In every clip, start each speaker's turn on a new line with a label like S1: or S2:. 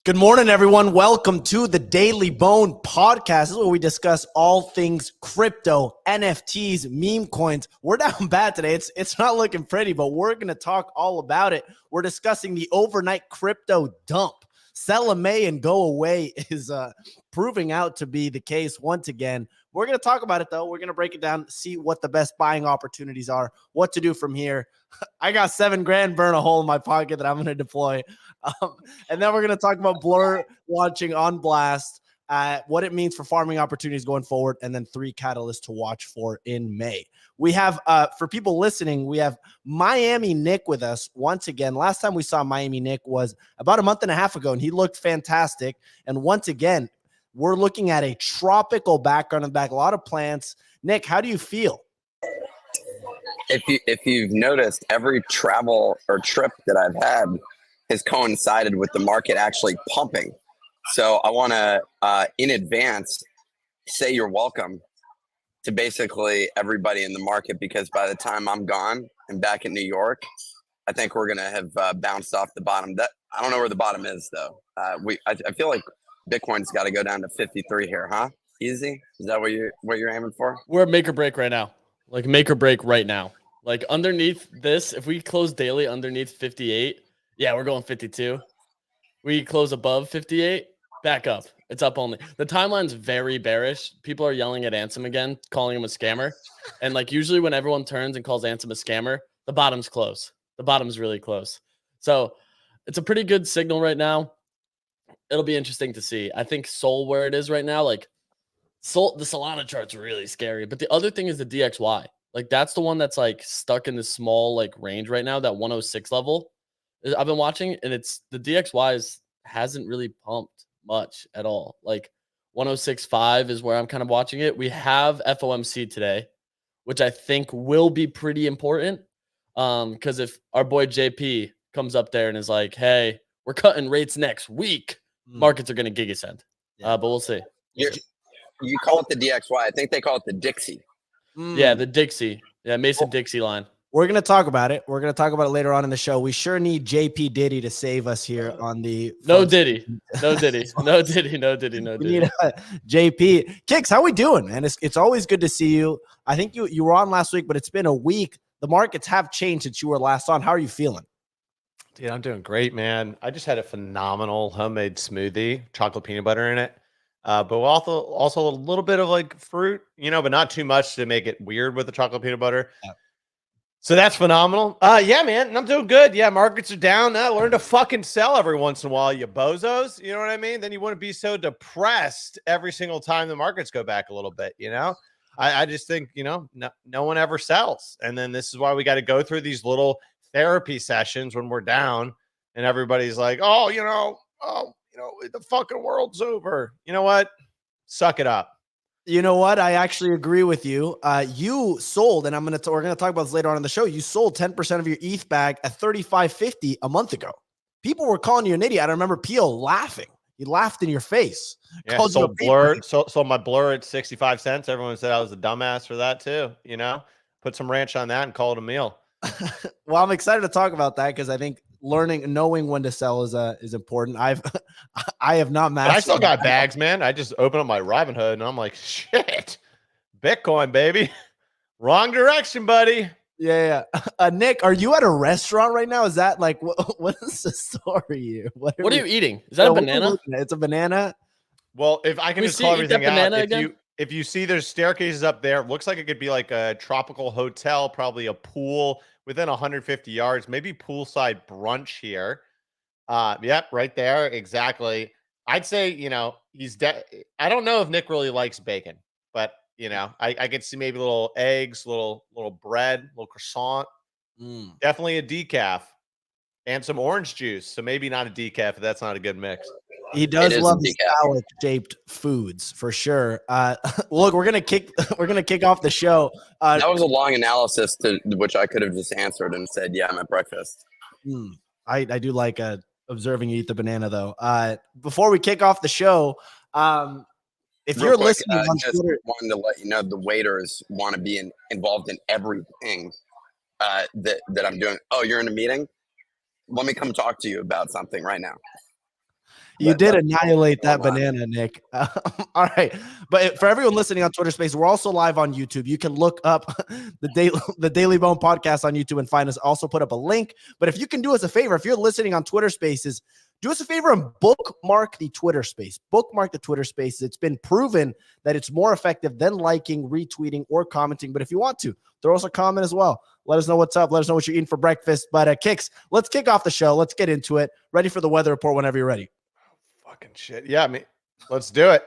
S1: Good morning, everyone. Welcome to the Daily Bone podcast. This is where we discuss all things crypto, NFTs, meme coins. We're down bad today. It's not looking pretty, but we're going to talk all about it. We're discussing the overnight crypto dump. Sell in May and go away is proving out to be the case once again. We're going to talk about it, though. We're going to break it down, see what the best buying opportunities are, what to do from here. I got $7,000 burn a hole in my pocket that I'm going to deploy. And then we're going to talk about Blur launching on Blast, what it means for farming opportunities going forward, and then 3 catalysts to watch for in May. We have, for people listening, we have Miami Nick with us once again. Last time we saw Miami Nick was about a month and a half ago, and he looked fantastic. And once again, we're looking at a tropical background in the back, a lot of plants. Nick, how do you feel?
S2: If you've noticed, every travel or trip that I've had has coincided with the market actually pumping. So I want to, in advance, say you're welcome to basically everybody in the market, because by the time I'm gone and back in New York, I think we're going to have bounced off the bottom. I don't know where the bottom is, though. I feel like Bitcoin's got to go down to 53 here, huh? Easy? Is that what you're aiming for?
S3: We're at make or break right now. Like make or break right now. Like underneath this, if we close daily underneath 58, yeah, we're going 52. We close above 58, back up. It's up only. The timeline's very bearish. People are yelling at Ansem again, calling him a scammer. And like usually when everyone turns and calls Ansem a scammer, the bottom's close. The bottom's really close. So it's a pretty good signal right now. It'll be interesting to see. I think Sol, where it is right now, like Sol, the Solana chart's really scary. But the other thing is the DXY. Like that's the one that's like stuck in this small like range right now, that 106 level. I've been watching, and it's the DXY hasn't really pumped much at all. Like 106.5 is where I'm kind of watching it. We have FOMC today, which I think will be pretty important. Because if our boy JP comes up there and is like, hey, we're cutting rates next week, markets are going to gigascend. But we'll see.
S2: You call it the DXY. I think they call it the Dixie.
S3: Yeah, the Dixie. Yeah, Mason Dixie line.
S1: We're going to talk about it. We're going to talk about it later on in the show. We sure need JP Diddy to save us here on the...
S3: No Diddy. No Diddy. No Diddy. No Diddy. No Diddy.
S1: We need JP. Kicks, how we doing? And it's always good to see you. I think you were on last week, but it's been a week. The markets have changed since you were last on. How are you feeling?
S4: Dude, I'm doing great, man. I just had a phenomenal homemade smoothie, chocolate peanut butter in it. But also a little bit of like fruit, but not too much to make it weird with the chocolate peanut butter. Yeah. So that's phenomenal. Yeah, man, I'm doing good. Yeah, markets are down. Learn to fucking sell every once in a while, you bozos. You know what I mean? Then you wouldn't be so depressed every single time the markets go back a little bit, I just think, no one ever sells. And then this is why we got to go through these little therapy sessions when we're down and everybody's like, the fucking world's over. You know what? Suck it up.
S1: You know what? I actually agree with you. You sold, and we're going to talk about this later on in the show. You sold 10% of your ETH bag at $35.50 a month ago. People were calling you an idiot. I remember Peel laughing. He laughed in your face.
S4: Yeah, sold my Blur at 65 cents. Everyone said I was a dumbass for that too. Put some ranch on that and call it a meal.
S1: Well, I'm excited to talk about that because I think knowing when to sell is important. I have not mastered.
S4: I still got bags, man. I just open up my Robinhood and I'm like, shit, Bitcoin, baby. Wrong direction, buddy.
S1: Yeah. Nick, are you at a restaurant right now? Is that like what is the story here?
S3: What are you eating? Is that a banana?
S1: It's a banana.
S4: Well, if I can just call everything out, if you see there's staircases up there, it looks like it could be like a tropical hotel, probably a pool within 150 yards, maybe poolside brunch here. Yep, right there. Exactly. I'd say, I don't know if Nick really likes bacon, but I could see maybe little eggs, little bread, little croissant. Definitely a decaf and some orange juice. So maybe not a decaf if that's not a good mix.
S1: He does love salad-shaped foods for sure. Look, we're gonna kick off the show.
S2: That was a long analysis to which I could have just answered and said, "Yeah, I'm at breakfast."
S1: I do like observing you eat the banana though. Before we kick off the show, if you're listening on
S2: just Twitter, wanted to let you know the waiters want to be involved in everything that I'm doing. Oh, you're in a meeting? Let me come talk to you about something right now.
S1: You did
S2: That's
S1: annihilate that
S2: going on.
S1: banana, Nick. All right. But for everyone listening on Twitter Space, we're also live on YouTube. You can look up the Daily Bone podcast on YouTube and find us. Also put up a link. But if you can do us a favor, if you're listening on Twitter Spaces, do us a favor and bookmark the Twitter Space. Bookmark the Twitter Spaces. It's been proven that it's more effective than liking, retweeting, or commenting. But if you want to, throw us a comment as well. Let us know what's up. Let us know what you're eating for breakfast. But Kicks, let's kick off the show. Let's get into it. Ready for the weather report whenever you're ready.
S4: Fucking shit. Yeah, let's do it.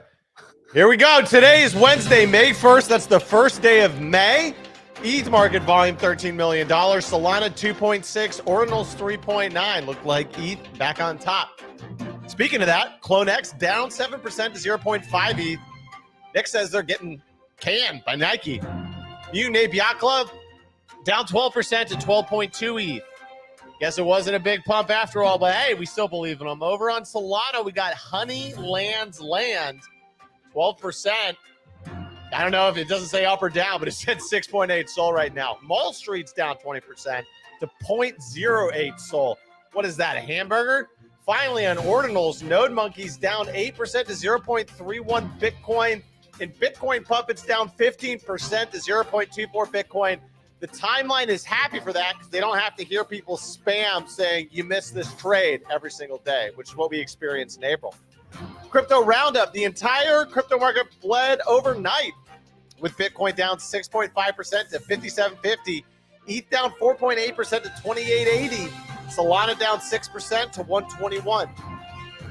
S4: Here we go. Today is Wednesday, May 1st. That's the first day of May. ETH market volume, $13 million. Solana, 2.6. Ordinals, 3.9. Look like ETH back on top. Speaking of that, CloneX down 7% to 0.5 ETH. Nick says they're getting canned by Nike. Mutant Ape Yacht Club down 12% to 12.2 ETH. Guess it wasn't a big pump after all, but hey, we still believe in them. Over on Solana, we got Honeyland's Land, 12%. I don't know if it doesn't say up or down, but it said 6.8 Sol right now. Mall Street's down 20% to 0.08 Sol. What is that, a hamburger? Finally, on Ordinals, Node Monkeys down 8% to 0.31 Bitcoin. In Bitcoin Pump, it's down 15% to 0.24 Bitcoin. The timeline is happy for that because they don't have to hear people spam saying you missed this trade every single day, which is what we experienced in April. Crypto Roundup, the entire crypto market bled overnight with Bitcoin down 6.5% to 5750, ETH down 4.8% to 2880, Solana down 6% to 121.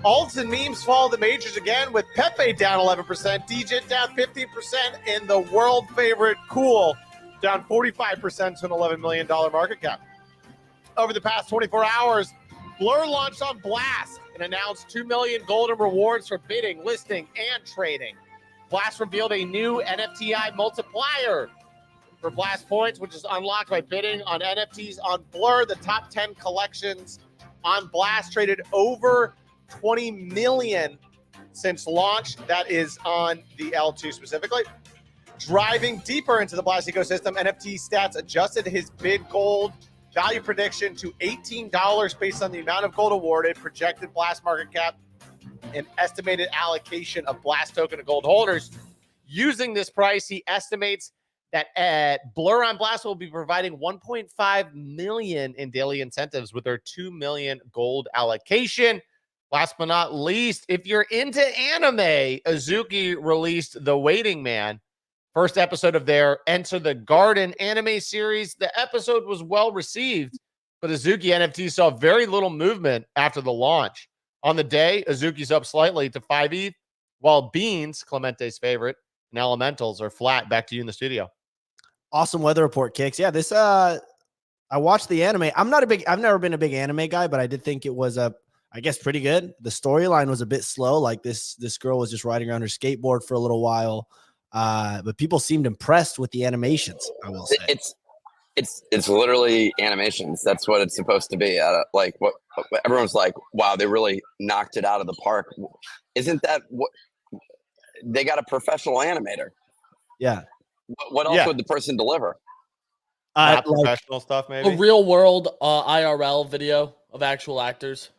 S4: Alts and memes follow the majors again with Pepe down 11%, DJit down 15%, and the world favorite Cool down 45% to an $11 million market cap. Over the past 24 hours, Blur launched on Blast and announced 2 million golden rewards for bidding, listing, and trading. Blast revealed a new NFTI multiplier for Blast Points, which is unlocked by bidding on NFTs on Blur. The top 10 collections on Blast traded over 20 million since launch. That is on the L2 specifically. Driving deeper into the Blast ecosystem, NFT Stats adjusted his bid gold value prediction to $18 based on the amount of gold awarded, projected Blast market cap, and estimated allocation of Blast token to gold holders. Using this price, he estimates that Blur on Blast will be providing 1.5 million in daily incentives with their 2 million gold allocation. Last but not least, if you're into anime, Azuki released The Waiting Man, first episode of their Enter the Garden anime series. The episode was well received, but Azuki NFT saw very little movement after the launch. On the day, Azuki's up slightly to 5 ETH, while Beans, Clemente's favorite, and Elementals are flat. Back to you in the studio.
S1: Awesome weather report, Kicks. Yeah, this I watched the anime. I've never been a big anime guy, but I did think it was I guess pretty good. The storyline was a bit slow. Like this girl was just riding around her skateboard for a little while. But people seemed impressed with the animations, I will say.
S2: It's literally animations. That's what it's supposed to be. Like what everyone's like, wow, they really knocked it out of the park. Isn't that what they got? A professional animator.
S1: Yeah.
S2: What else would the person deliver?
S4: Not professional stuff, maybe?
S3: A real world IRL video of actual actors.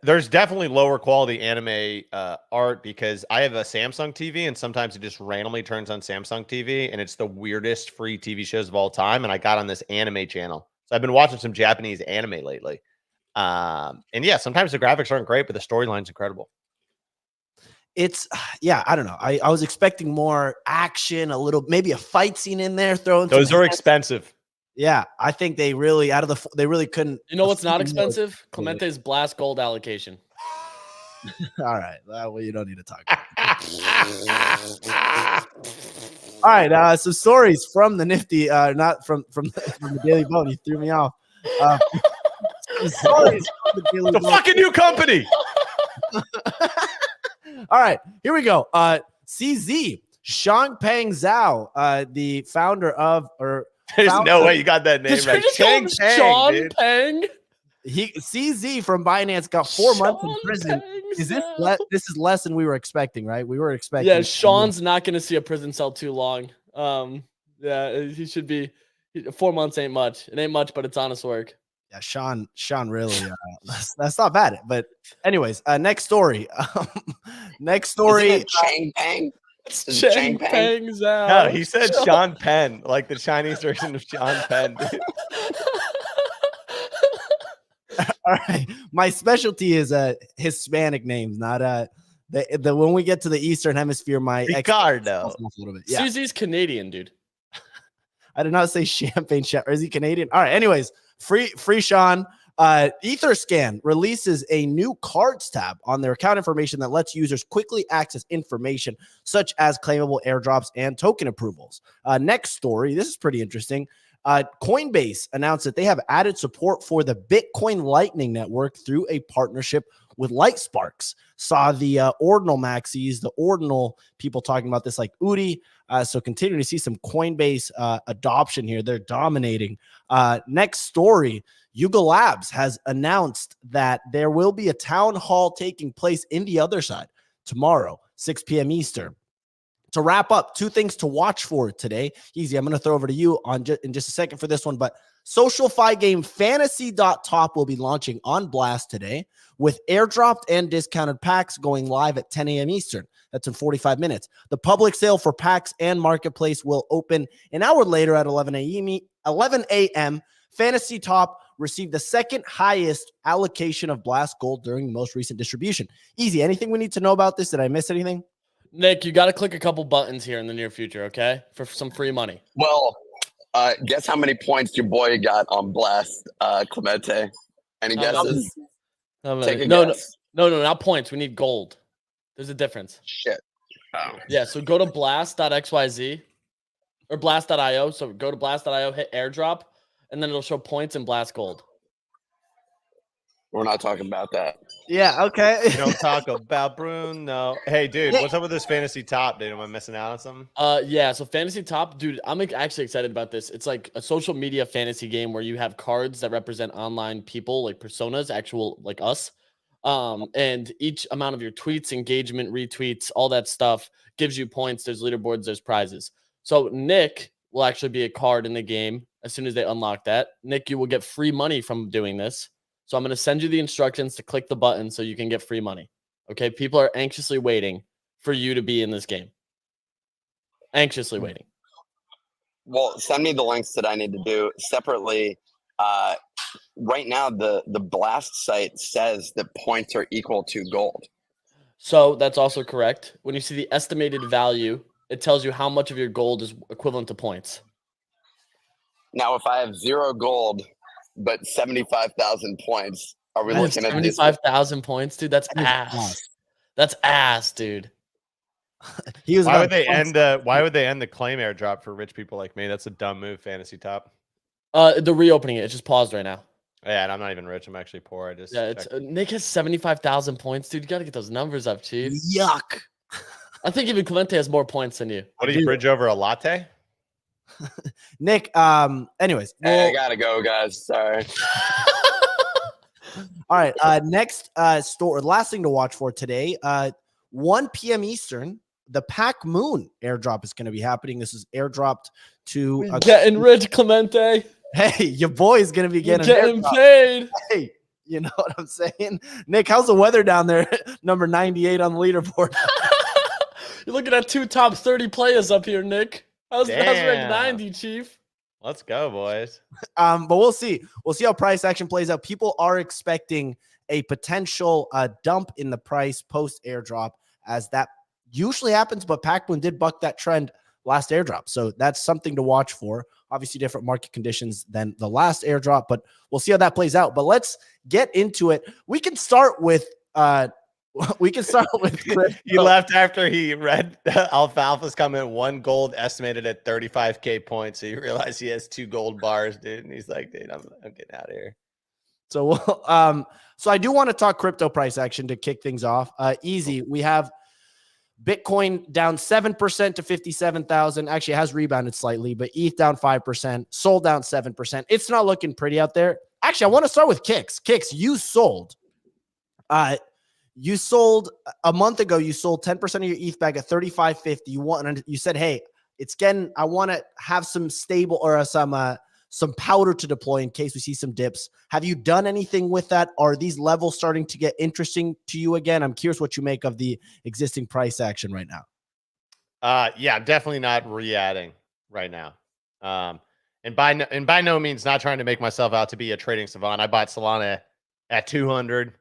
S4: There's definitely lower quality anime art because I have a Samsung TV and sometimes it just randomly turns on Samsung TV and it's the weirdest free TV shows of all time. And I got on this anime channel. So I've been watching some Japanese anime lately. And yeah, sometimes the graphics aren't great, but the storyline's incredible.
S1: It's I don't know. I was expecting more action, maybe a fight scene in there.
S4: Those are expensive.
S1: Yeah, I think they really they really couldn't.
S3: You know what's not expensive? Clemente's Blast Gold allocation.
S1: All right, well, you don't need to talk about it. All right, some stories from the Nifty, not from the Daily Bone. You threw me off. Stories from the Daily Bone.
S4: Fucking new company.
S1: All right, here we go. CZ Shangpeng Zhao, the founder of
S4: There's no way you got that name right.
S3: Sean Peng.
S1: CZ from Binance got 4 months in prison. This is less than we were expecting, right? We were expecting.
S3: Yeah, Sean's not going to see a prison cell too long. Yeah, he should be. 4 months ain't much. It ain't much, but it's honest work.
S1: Yeah, Sean really, that's not bad. But anyways, next story. Next story.
S2: Isn't it Chang Peng?
S3: It's
S2: Is it
S3: Chang
S2: Chang Peng?
S3: Peng's out.
S4: No, he said Sean Penn, like the Chinese version of Sean Penn. Dude.
S1: All right, my specialty is Hispanic names, not the when we get to the Eastern Hemisphere, my
S4: Ricardo.
S1: a little bit. Yeah,
S3: Susie's Canadian, dude.
S1: I did not say champagne. Or is he Canadian? All right. Anyways, free Sean. Etherscan releases a new cards tab on their account information that lets users quickly access information such as claimable airdrops and token approvals. Next story. This is pretty interesting. Coinbase announced that they have added support for the Bitcoin Lightning Network through a partnership with Lightsparks. Saw the Ordinal maxis, the Ordinal people talking about this like Udi. So continuing to see some Coinbase adoption here. They're dominating. Next story, Yuga Labs has announced that there will be a town hall taking place in the other side tomorrow, 6 p.m. Eastern. To wrap up, two things to watch for today. Easy, I'm going to throw over to you in just a second for this one, but SocialFi game Fantasy.top will be launching on Blast today with airdropped and discounted packs going live at 10 a.m. Eastern. That's in 45 minutes. The public sale for packs and marketplace will open an hour later at 11 a.m. Fantasy Top received the second highest allocation of Blast Gold during the most recent distribution. Easy, anything we need to know about this? Did I miss anything?
S3: Nick, you got to click a couple buttons here in the near future, okay? For some free money.
S2: Well, guess how many points your boy got on Blast, Clemente? Any guesses? Take a guess.
S3: No, not points. We need gold. There's a difference.
S2: Shit. Oh.
S3: Yeah, so go to blast.xyz or blast.io. So go to blast.io, hit airdrop, and then it'll show points and Blast Gold.
S2: We're not talking about that.
S1: Yeah, okay.
S4: You don't talk about Bruno. Hey, dude, what's up with this fantasy top, dude? Am I missing out on something?
S3: Yeah, so Fantasy Top, dude, I'm actually excited about this. It's like a social media fantasy game where you have cards that represent online people, like personas, actual like us. And each amount of your tweets, engagement, retweets, all that stuff gives you points. There's leaderboards, there's prizes. So Nick will actually be a card in the game as soon as they unlock that. Nick, you will get free money from doing this. So I'm going to send you the instructions to click the button so you can get free money. Okay. People are anxiously waiting for you to be in this game. Anxiously waiting.
S2: Well, send me the links that I need to do separately. Right now, the Blast site says that points are equal to gold.
S3: So that's also correct. When you see the estimated value, it tells you how much of your gold is equivalent to points.
S2: Now, if I have 0 gold, but 75,000 points, are we looking at
S3: 75,000 points, dude? That's ass. That's ass, dude.
S4: Why would they end the claim airdrop for rich people like me? That's a dumb move, Fantasy Top.
S3: They're reopening it. It's just paused right now.
S4: Yeah, and I'm not even rich. I'm actually poor.
S3: Nick has 75,000 points, dude. You got to get those numbers up, chief.
S1: Yuck.
S3: I think even Clemente has more points than you.
S4: What do you bridge over a latte?
S1: Nick, anyways.
S2: Hey, I gotta go, guys. Sorry.
S1: All right. Next last thing to watch for today. 1 p.m. Eastern, the Pac Moon airdrop is going to be happening. This is airdropped to
S3: getting rich, Clemente.
S1: Hey, your boy is going to be getting
S3: paid.
S1: Hey, you know what I'm saying? Nick, how's the weather down there? Number 98 on the leaderboard.
S3: You're looking at 2 top 30 players up here, Nick. How's rank 90, Chief?
S4: Let's go, boys.
S1: But we'll see. We'll see how price action plays out. People are expecting a potential dump in the price post airdrop, as that usually happens. But Pac-Man did buck that trend last airdrop, so that's something to watch for. Obviously, different market conditions than the last airdrop, but we'll see how that plays out. But let's get into it. We can start with
S4: He left after he read Alfalfa's comment, 1 gold estimated at 35K points. So you realize he has 2 gold bars, dude. And he's like, dude, I'm getting out of here.
S1: So, so I do want to talk crypto price action to kick things off. Easy. We have Bitcoin down 7% to 57,000. Actually, it has rebounded slightly, but ETH down 5%, Sol down 7%. It's not looking pretty out there. Actually, I want to start with Kicks. Kicks, you sold. You sold a month ago. You sold 10% of your ETH back at 35.50. You said, hey, it's getting, I want to have some stable or some some powder to deploy in case we see some dips. Have you done anything with that? Are these levels starting to get interesting to you again? I'm curious what you make of the existing price action right now.
S4: Yeah, definitely not re-adding right now. And by no means not trying to make myself out to be a trading savant. I bought Solana at 200,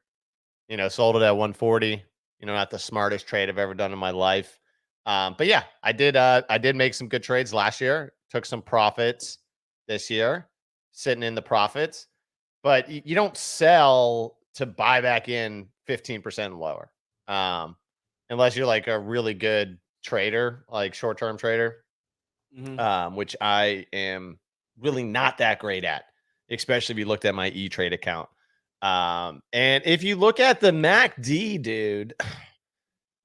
S4: sold it at 140. Not the smartest trade I've ever done in my life. But yeah, I did make some good trades last year. Took some profits this year, sitting in the profits. But you don't sell to buy back in 15% lower, unless you're like a really good trader, like short-term trader, which I am really not that great at, especially if you looked at my E-Trade account. And if you look at the MACD, dude,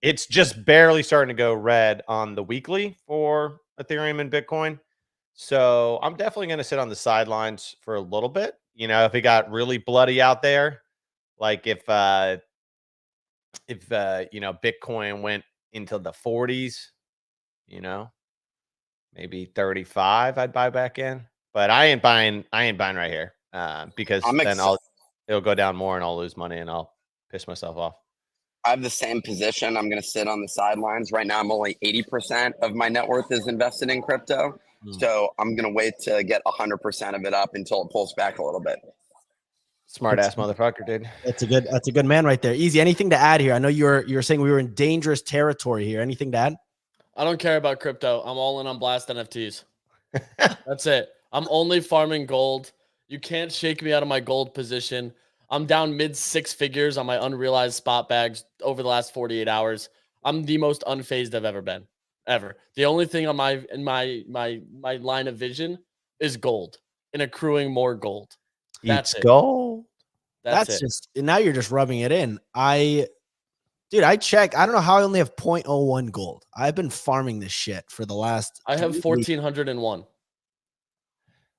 S4: it's just barely starting to go red on the weekly for Ethereum and Bitcoin. So I'm definitely going to sit on the sidelines for a little bit. If it got really bloody out there, like if Bitcoin went into the 40s, maybe 35, I'd buy back in. But I ain't buying right here because then it'll go down more and I'll lose money and I'll piss myself off.
S2: I have the same position. I'm going to sit on the sidelines. Right now, I'm only 80% of my net worth is invested in crypto. So I'm going to wait to get 100% of it up until it pulls back a little bit.
S4: Smart ass motherfucker, dude.
S1: That's a good man right there. Easy. Anything to add here? I know you're saying we were in dangerous territory here. Anything to add?
S3: I don't care about crypto. I'm all in on Blast NFTs. That's it. I'm only farming gold. You can't shake me out of my gold position. I'm down mid 6 figures on my unrealized spot bags over the last 48 hours. I'm the most unfazed I've ever been, ever. The only thing on my line of vision is gold and accruing more gold. That's it.
S4: Gold.
S1: That's just now you're just rubbing it in. I checked. I don't know how I only have 0.01 gold. I've been farming this shit for the last.
S3: I have 1,401.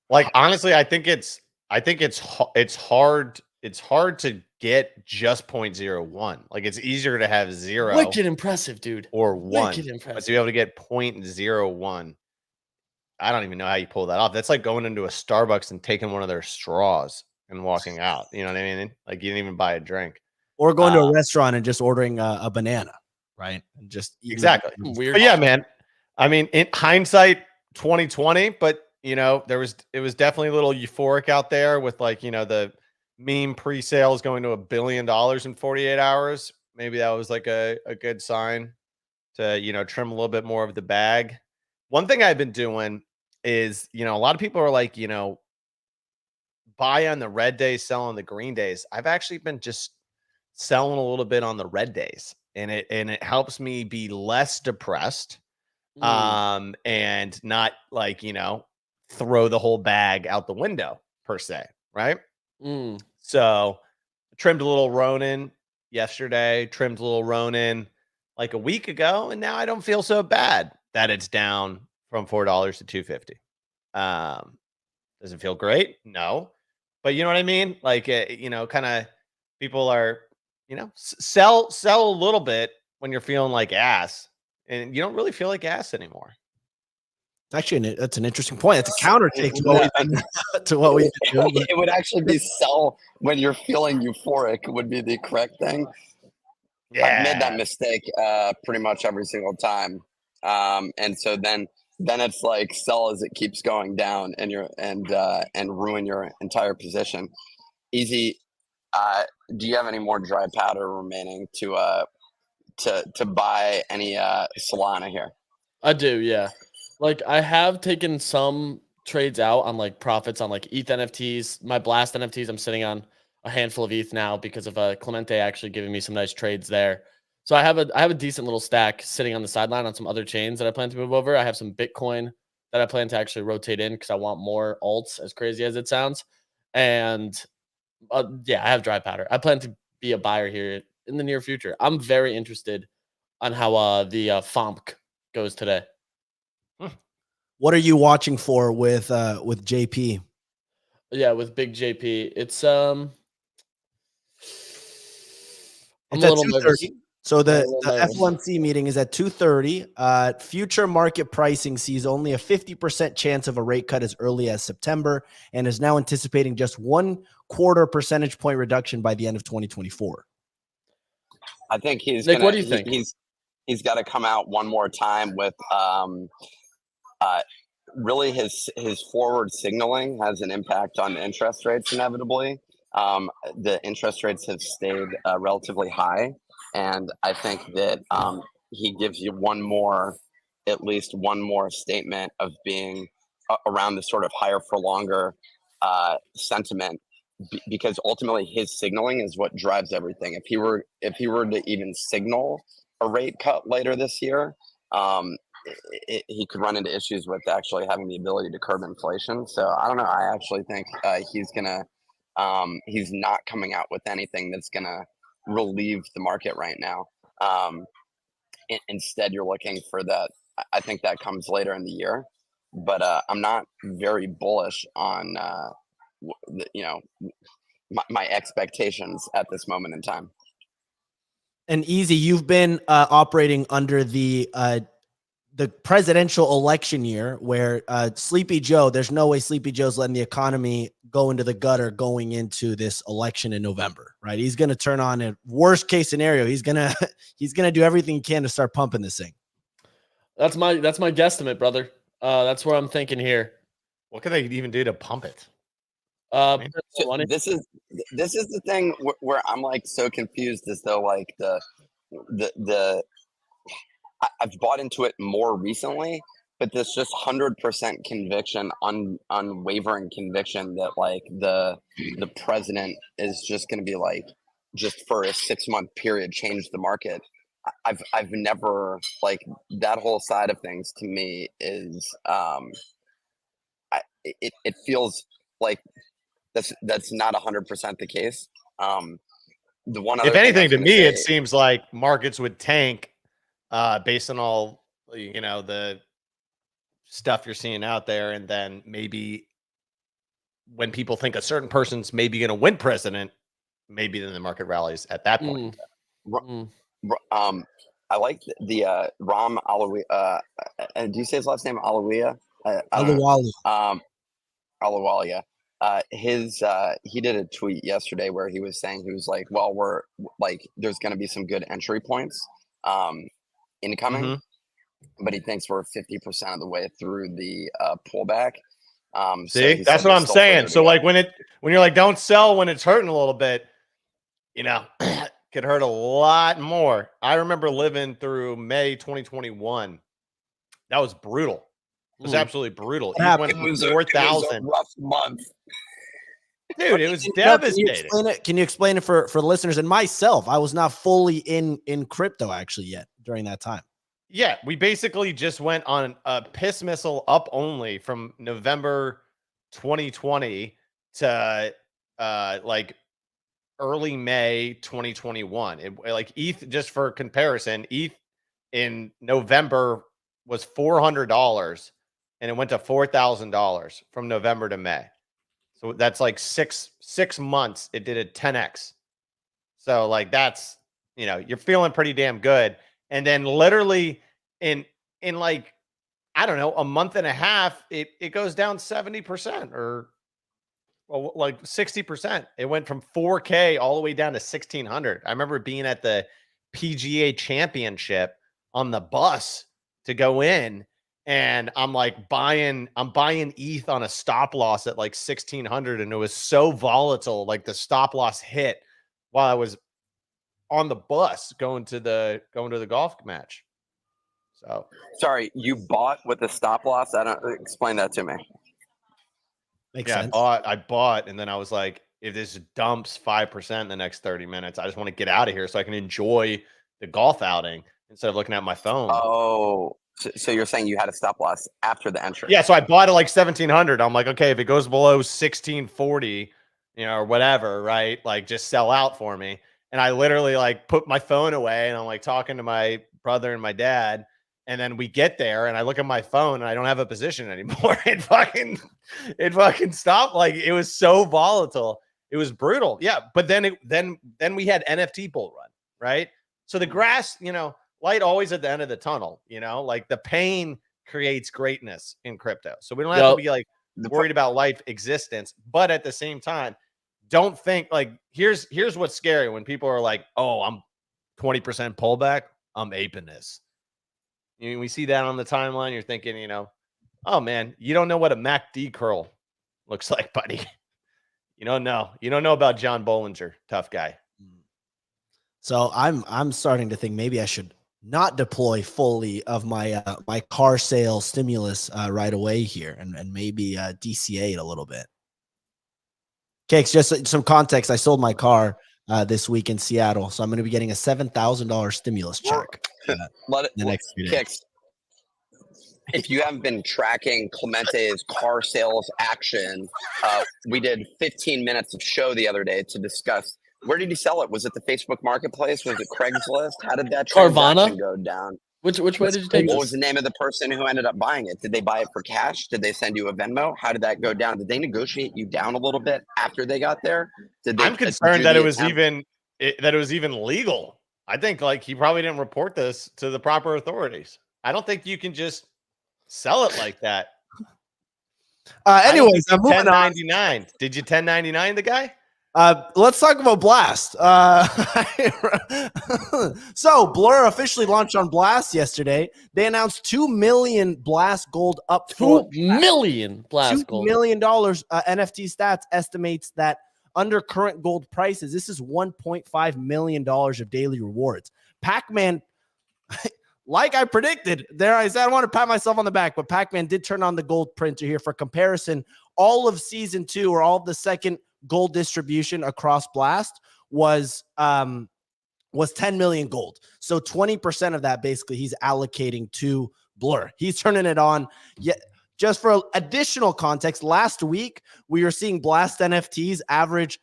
S4: Like honestly, I think it's hard. It's hard to get just 0.01. Like it's easier to have 0.
S3: Wicked impressive, dude.
S4: Or 1.
S3: Wicked impressive.
S4: But to be able to get 0.01, I don't even know how you pull that off. That's like going into a Starbucks and taking one of their straws and walking out. You know what I mean? Like you didn't even buy a drink.
S1: Or going to a restaurant and just ordering a banana, right? And just
S4: exactly.
S3: Weird.
S4: But yeah, man. I mean, in hindsight, 2020, but it was definitely a little euphoric out there with like, the meme pre-sales going to $1 billion in 48 hours. Maybe that was like a good sign to, trim a little bit more of the bag. One thing I've been doing is, a lot of people are like, buy on the red days, sell on the green days. I've actually been just selling a little bit on the red days, and it helps me be less depressed, and not like, throw the whole bag out the window per se. Right. So trimmed a little Ronin yesterday, trimmed a little Ronin like a week ago. And now I don't feel so bad that it's down from $4 to $2.50. Does it feel great? No, but you know what I mean? Like, kind of people are, sell a little bit when you're feeling like ass, and you don't really feel like ass anymore.
S1: Actually, that's an interesting point. It's a counter take to what we've been doing.
S2: It would actually be sell when you're feeling euphoric would be the correct thing. Yeah. I've made that mistake pretty much every single time. And so then it's like sell as it keeps going down and ruin your entire position. Easy. Do you have any more dry powder remaining to buy any Solana here?
S3: I do, yeah. Like I have taken some trades out on like profits on like ETH NFTs. My Blast NFTs, I'm sitting on a handful of ETH now because of Clemente actually giving me some nice trades there. So I have a decent little stack sitting on the sideline on some other chains that I plan to move over. I have some Bitcoin that I plan to actually rotate in because I want more alts, as crazy as it sounds. And yeah, I have dry powder. I plan to be a buyer here in the near future. I'm very interested on how the FOMC goes today.
S1: What are you watching for with JP?
S3: Yeah, with Big JP, it's I'm
S1: It's
S3: a little nervous.
S1: So the
S3: Yeah,
S1: FOMC meeting is at 2:30. Future market pricing sees only a 50% chance of a rate cut as early as September and is now anticipating just 1/4 percentage point reduction by the end of 2024.
S2: I think he's
S3: Nick,
S2: gonna
S3: what do you think?
S2: he's got to come out one more time with really his forward signaling has an impact on interest rates inevitably. The interest rates have stayed relatively high, and I think that he gives you at least one more statement of being around the sort of higher for longer sentiment, because ultimately his signaling is what drives everything. If he were to even signal a rate cut later this year, he could run into issues with actually having the ability to curb inflation. So I don't know. I actually think he's not coming out with anything that's gonna relieve the market right now. Instead, you're looking for that. I think that comes later in the year, but I'm not very bullish on my expectations at this moment in time.
S1: And Easy, you've been operating under the presidential election year where Sleepy Joe, there's no way Sleepy Joe's letting the economy go into the gutter going into this election in November, right? He's going to turn on a worst case scenario. He's going to do everything he can to start pumping this thing.
S3: That's my guesstimate, brother. That's what I'm thinking here.
S4: What can they even do to pump it?
S2: So this is the thing where I'm like so confused, as though like I've bought into it more recently, but there's just 100% conviction, unwavering conviction that like the president is just going to be like, just for a 6-month period, change the market. I've never, like, that whole side of things to me is it feels like that's not 100% the case. The one other
S4: if anything, to me,
S2: say,
S4: it seems like markets would tank based on all the stuff you're seeing out there, and then maybe when people think a certain person's maybe going to win president, maybe then the market rallies at that point.
S2: I like the Ram Alawi. Do you say his last name Alawiya?
S1: Aluwali.
S2: Alawalia. He did a tweet yesterday where he was saying, he was like, well, we're like, there's going to be some good entry points incoming, but he thinks we're 50% of the way through the pullback.
S4: See, so that's what I'm saying. So like when you're like, don't sell when it's hurting a little bit, could hurt a lot more. I remember living through May 2021. That was brutal. It was absolutely brutal. It went from 4,000.
S2: Rough month.
S4: Dude, it was devastating.
S1: Can you explain it for listeners and myself? I was not fully in crypto actually yet during that time.
S4: Yeah, we basically just went on a piss missile up only from November 2020 to like early May 2021. Like ETH, just for comparison, ETH in November was $400 and it went to $4,000 from November to May. So that's like six months. It did a 10x. So like that's, you're feeling pretty damn good. And then literally in like, I don't know, a month and a half, it goes down 70% or like 60%. It went from 4K all the way down to 1,600. I remember being at the PGA Championship on the bus to go in, and I'm like buying ETH on a stop loss at like 1,600, and it was so volatile. Like the stop loss hit while I was on the bus going to the golf match. So
S2: sorry, you bought with a stop loss? I don't explain that to me.
S1: Makes sense.
S4: I bought, and then I was like, if this dumps 5% in the next 30 minutes, I just want to get out of here so I can enjoy the golf outing instead of looking at my phone.
S2: Oh, so you're saying you had a stop loss after the entry?
S4: Yeah, so I bought it like 1,700. I'm like, okay, if it goes below 1,640, or whatever, right? Like just sell out for me. And I literally like put my phone away, and I'm like talking to my brother and my dad. And then we get there, and I look at my phone, and I don't have a position anymore. It fucking stopped. Like it was so volatile. It was brutal. Yeah, but then we had NFT bull run, right? So the grass, light always at the end of the tunnel, like the pain creates greatness in crypto. So we don't have to be like worried about life existence, but at the same time, don't think like here's what's scary when people are like, oh, I'm 20% pullback, I'm aping this. We see that on the timeline. You're thinking, oh man, you don't know what a MACD curl looks like, buddy. You don't know about John Bollinger, tough guy.
S1: So I'm starting to think maybe I should not deploy fully of my my car sales stimulus right away here, and maybe DCA it a little bit. Cakes, just some context. I sold my car this week in Seattle, so I'm going to be getting a $7,000 stimulus check the next few days.
S2: Kicks. If you haven't been tracking Clemente's car sales action, we did 15 minutes of show the other day to discuss where did he sell it? Was it the Facebook Marketplace? Was it Craigslist? How did that transaction go down?
S3: Which way did you take
S2: What was the name of the person who ended up buying it? Did they buy it for cash? Did they send you a Venmo? How did that go down? Did they negotiate you down a little bit after they got there?
S4: I'm concerned that it was even legal. I think like he probably didn't report this to the proper authorities. I don't think you can just sell it like that.
S1: Anyways, I'm moving
S4: 1099. Did you 1099 the guy?
S1: Let's talk about Blast. So Blur officially launched on Blast yesterday. They announced 2 million Blast Gold upfront.
S3: 2 million Blast Gold.
S1: $2 million. NFT Stats estimates that under current gold prices, this is $1.5 million of daily rewards. Pac-Man, like I predicted, there I said I don't want to pat myself on the back, but Pac-Man did turn on the gold printer here for comparison. All of season 2 or all of the second gold distribution across Blast was 10 million gold. So 20% of that basically he's allocating to Blur. He's turning it on. Yeah, just for additional context, last week we were seeing Blast NFTs average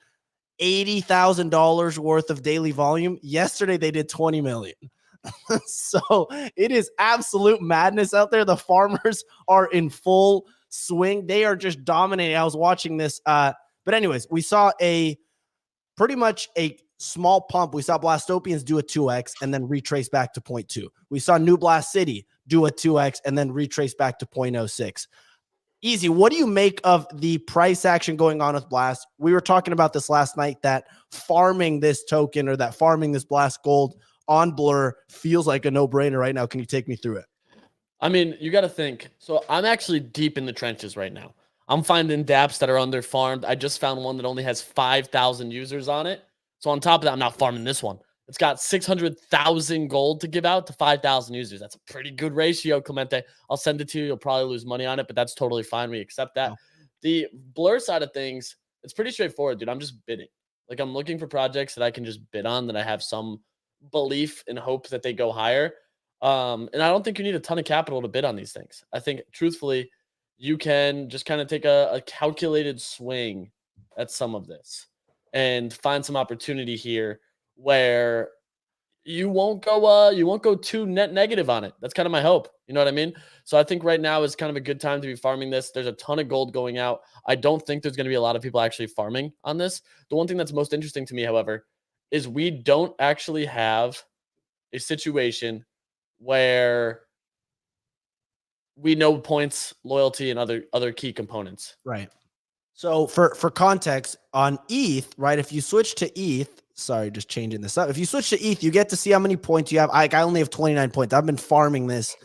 S1: $80,000 worth of daily volume. Yesterday they did 20 million. So it is absolute madness out there. The farmers are in full swing. They are just dominating. I was watching this but anyways, we saw pretty much a small pump. We saw Blastopians do a 2x and then retrace back to 0.2. We saw New Blast City do a 2x and then retrace back to 0.06. Easy. What do you make of the price action going on with Blast? We were talking about this last night, that farming this token or that farming this Blast Gold on Blur feels like a no-brainer right now. Can you take me through it?
S3: I mean, you got to think. So I'm actually deep in the trenches right now. I'm finding dApps that are underfarmed. I just found one that only has 5,000 users on it. So on top of that, I'm not farming this one. It's got 600,000 gold to give out to 5,000 users. That's a pretty good ratio, Clemente. I'll send it to you. You'll probably lose money on it, but that's totally fine. We accept that. The Blur side of things, it's pretty straightforward, dude. I'm just bidding. Like, I'm looking for projects that I can just bid on, that I have some belief and hope that they go higher. And I don't think you need a ton of capital to bid on these things. I think, truthfully, you can just kind of take a calculated swing at some of this and find some opportunity here where you won't go too net negative on it. That's kind of my hope. You know what I mean? So I think right now is kind of a good time to be farming this. There's a ton of gold going out. I don't think there's going to be a lot of people actually farming on this. The one thing that's most interesting to me, however, is we don't actually have a situation where we know points, loyalty, and other key components.
S1: Right. So for context on ETH, right? If you switch to ETH, sorry, just changing this up. If you switch to ETH, you get to see how many points you have. I only have 29 points. I've been farming this,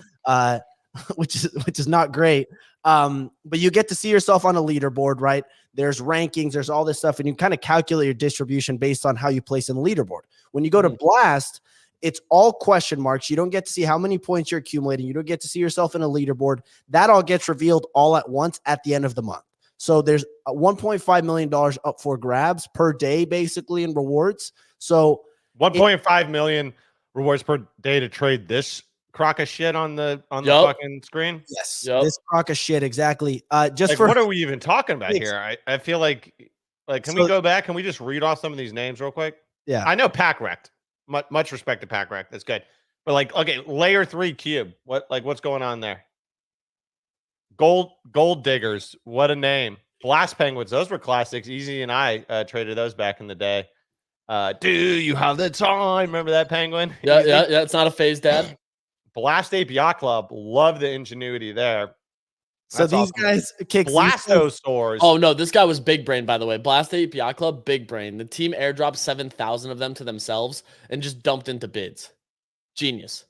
S1: which is not great. But you get to see yourself on a leaderboard, right? There's rankings, there's all this stuff, and you kind of calculate your distribution based on how you place in the leaderboard. When you go to Blast, it's all question marks. You don't get to see how many points you're accumulating. You don't get to see yourself in a leaderboard. That all gets revealed all at once at the end of the month. So there's $1.5 million up for grabs per day, basically, in rewards. So
S4: 1.5 million rewards per day to trade this crock of shit on the fucking screen.
S1: Yes, this crock of shit, exactly. Just
S4: like,
S1: for
S4: what are we even talking about here? I feel like can we go back? Can we just read off some of these names real quick?
S1: Yeah,
S4: I know Pack Wrecked. Much respect to Pack Wrecked. That's good. But like, okay, layer 3 cube. What's going on there? Gold diggers. What a name. Blast penguins. Those were classics. Easy and I traded those back in the day. Do you have the time? Remember that penguin?
S3: Yeah,
S4: Easy.
S3: yeah. It's not a phase, Dad.
S4: Blast Ape Yacht Club. Love the ingenuity there.
S1: So
S4: That's
S1: these
S4: awesome.
S1: guys, Kicks, these guys-
S4: Blastosaurs.
S3: Oh no, this guy was big brain, by the way. Blast API Club, big brain. The team airdropped 7,000 of them to themselves and just dumped into bids. Genius.